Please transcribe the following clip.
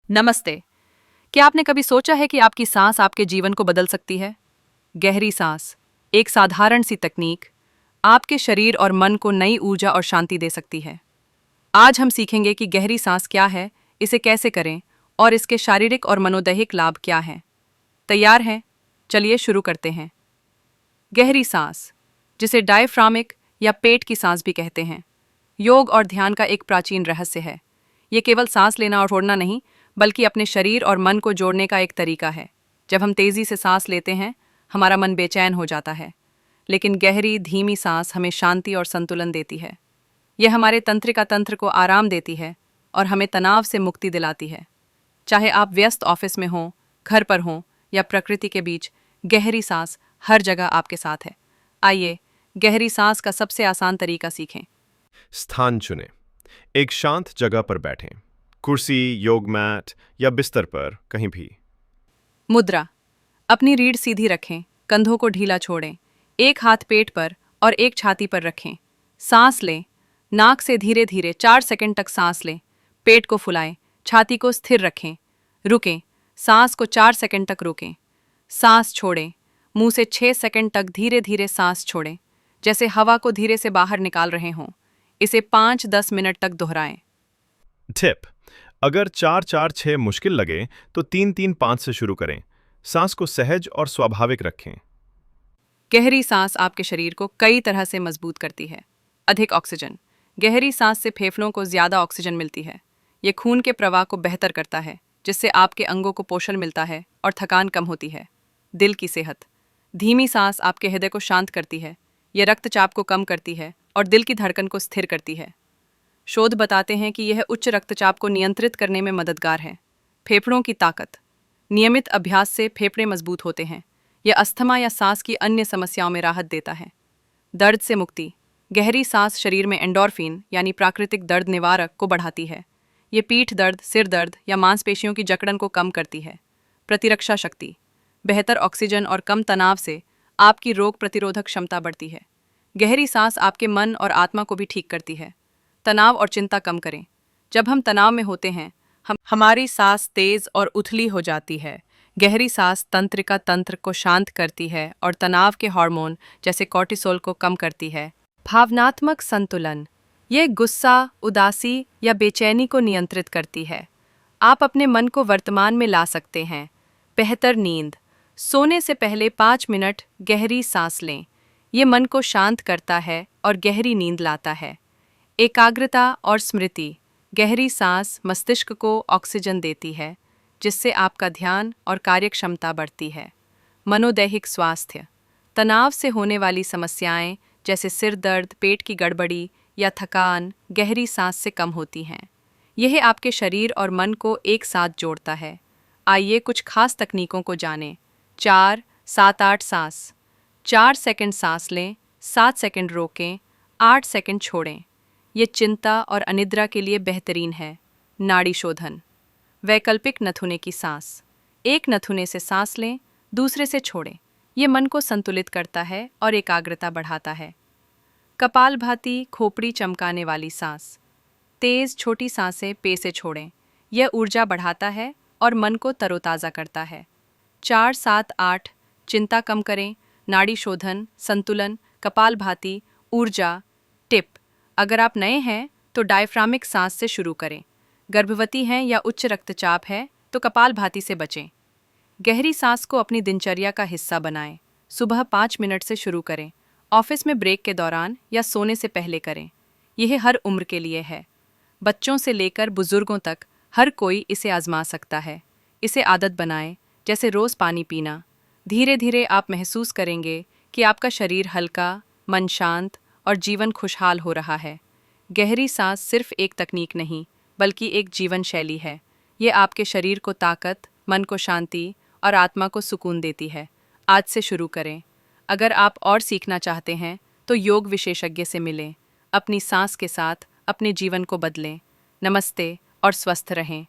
नमस्ते। क्या आपने कभी सोचा है कि आपकी सांस आपके जीवन को बदल सकती है? गहरी सांस, एक साधारण सी तकनीक, आपके शरीर और मन को नई ऊर्जा और शांति दे सकती है। आज हम सीखेंगे कि गहरी सांस क्या है, इसे कैसे करें और इसके शारीरिक और मनोदैहिक लाभ क्या हैं। तैयार हैं? चलिए शुरू करते हैं। गहरी सांस, जिसे डायफ्रामिक या पेट की सांस भी कहते हैं, योग और ध्यान का एक प्राचीन रहस्य है। ये केवल सांस लेना और छोड़ना नहीं, बल्कि अपने शरीर और मन को जोड़ने का एक तरीका है। जब हम तेजी से सांस लेते हैं, हमारा मन बेचैन हो जाता है, लेकिन गहरी धीमी सांस हमें शांति और संतुलन देती है। यह हमारे तंत्रिका तंत्र को आराम देती है और हमें तनाव से मुक्ति दिलाती है। चाहे आप व्यस्त ऑफिस में हों, घर पर हों या प्रकृति के बीच, गहरी सांस हर जगह आपके साथ है। आइए गहरी सांस का सबसे आसान तरीका सीखें। स्थान चुनें। एक शांत जगह पर बैठें। कुर्सी, योग मैट या बिस्तर पर कहीं भी। मुद्रा, अपनी रीढ़ सीधी रखें, कंधों को ढीला छोड़ें, एक हाथ पेट पर और एक छाती पर रखें। सांस लें, नाक से धीरे धीरे 4 सेकंड तक सांस लें, पेट को फुलाएं, छाती को स्थिर रखें। रुकें, सांस को 4 सेकंड तक रोकें। सांस छोड़ें, मुंह से 6 सेकंड तक धीरे धीरे सांस छोड़ें, जैसे हवा को धीरे से बाहर निकाल रहे हों। इसे 5-10 मिनट तक दोहराएं। टिप: अगर 4-4-6 मुश्किल लगे तो 3-3-5 से शुरू करें। सांस को सहज और स्वाभाविक रखें। गहरी सांस आपके शरीर को कई तरह से मजबूत करती है। अधिक ऑक्सीजन, गहरी सांस से फेफड़ों को ज्यादा ऑक्सीजन मिलती है। ये खून के प्रवाह को बेहतर करता है, जिससे आपके अंगों को पोषण मिलता है और थकान कम होती है। दिल की सेहत, धीमी सांस आपके हृदय को शांत करती है। यह रक्तचाप को कम करती है और दिल की धड़कन को स्थिर करती है। शोध बताते हैं कि यह उच्च रक्तचाप को नियंत्रित करने में मददगार है। फेफड़ों की ताकत, नियमित अभ्यास से फेफड़े मजबूत होते हैं। यह अस्थमा या सांस की अन्य समस्याओं में राहत देता है। दर्द से मुक्ति, गहरी सांस शरीर में एंडोर्फिन यानी प्राकृतिक दर्द निवारक को बढ़ाती है। ये पीठ दर्द, सिर दर्द या मांसपेशियों की जकड़न को कम करती है। प्रतिरक्षा शक्ति, बेहतर ऑक्सीजन और कम तनाव से आपकी रोग प्रतिरोधक क्षमता बढ़ती है। गहरी सांस आपके मन और आत्मा को भी ठीक करती है। तनाव और चिंता कम करें। जब हम तनाव में होते हैं, हमारी सांस तेज और उथली हो जाती है। गहरी सांस तंत्रिका तंत्र को शांत करती है और तनाव के हार्मोन जैसे कॉर्टिसोल को कम करती है। भावनात्मक संतुलन, यह गुस्सा, उदासी या बेचैनी को नियंत्रित करती है। आप अपने मन को वर्तमान में ला सकते हैं। बेहतर नींद, सोने से पहले 5 मिनट गहरी सांस लें। ये मन को शांत करता है और गहरी नींद लाता है। एकाग्रता और स्मृति, गहरी सांस मस्तिष्क को ऑक्सीजन देती है, जिससे आपका ध्यान और कार्यक्षमता बढ़ती है। मनोदैहिक स्वास्थ्य, तनाव से होने वाली समस्याएं जैसे सिर दर्द, पेट की गड़बड़ी या थकान गहरी सांस से कम होती हैं। यह आपके शरीर और मन को एक साथ जोड़ता है। आइए कुछ खास तकनीकों को जानें। 4-7-8 सांस, 4 सेकंड सांस लें, 7 सेकंड रोकें, 8 सेकंड छोड़ें। ये चिंता और अनिद्रा के लिए बेहतरीन है। नाड़ी शोधन, वैकल्पिक नथुने की सांस, एक नथुने से सांस लें, दूसरे से छोड़ें। ये मन को संतुलित करता है और एकाग्रता बढ़ाता है। कपालभाति, खोपड़ी चमकाने वाली सांस, तेज छोटी सांसें पे से छोड़ें। यह ऊर्जा बढ़ाता है और मन को तरोताज़ा करता है। 4-7-8, चिंता कम करें, नाड़ी शोधन, संतुलन, कपालभाति, ऊर्जा। टिप: अगर आप नए हैं तो डायफ्रामिक सांस से शुरू करें। गर्भवती हैं या उच्च रक्तचाप है तो कपालभाति से बचें। गहरी सांस को अपनी दिनचर्या का हिस्सा बनाएं। सुबह 5 मिनट से शुरू करें, ऑफिस में ब्रेक के दौरान या सोने से पहले करें। यह हर उम्र के लिए है। बच्चों से लेकर बुजुर्गों तक हर कोई इसे आजमा सकता है। इसे आदत बनाएं, जैसे रोज़ पानी पीना। धीरे धीरे आप महसूस करेंगे कि आपका शरीर हल्का, मन शांत और जीवन खुशहाल हो रहा है। गहरी सांस सिर्फ एक तकनीक नहीं, बल्कि एक जीवन शैली है। ये आपके शरीर को ताकत, मन को शांति और आत्मा को सुकून देती है। आज से शुरू करें। अगर आप और सीखना चाहते हैं तो योग विशेषज्ञ से मिलें। अपनी सांस के साथ अपने जीवन को बदलें। नमस्ते और स्वस्थ रहें।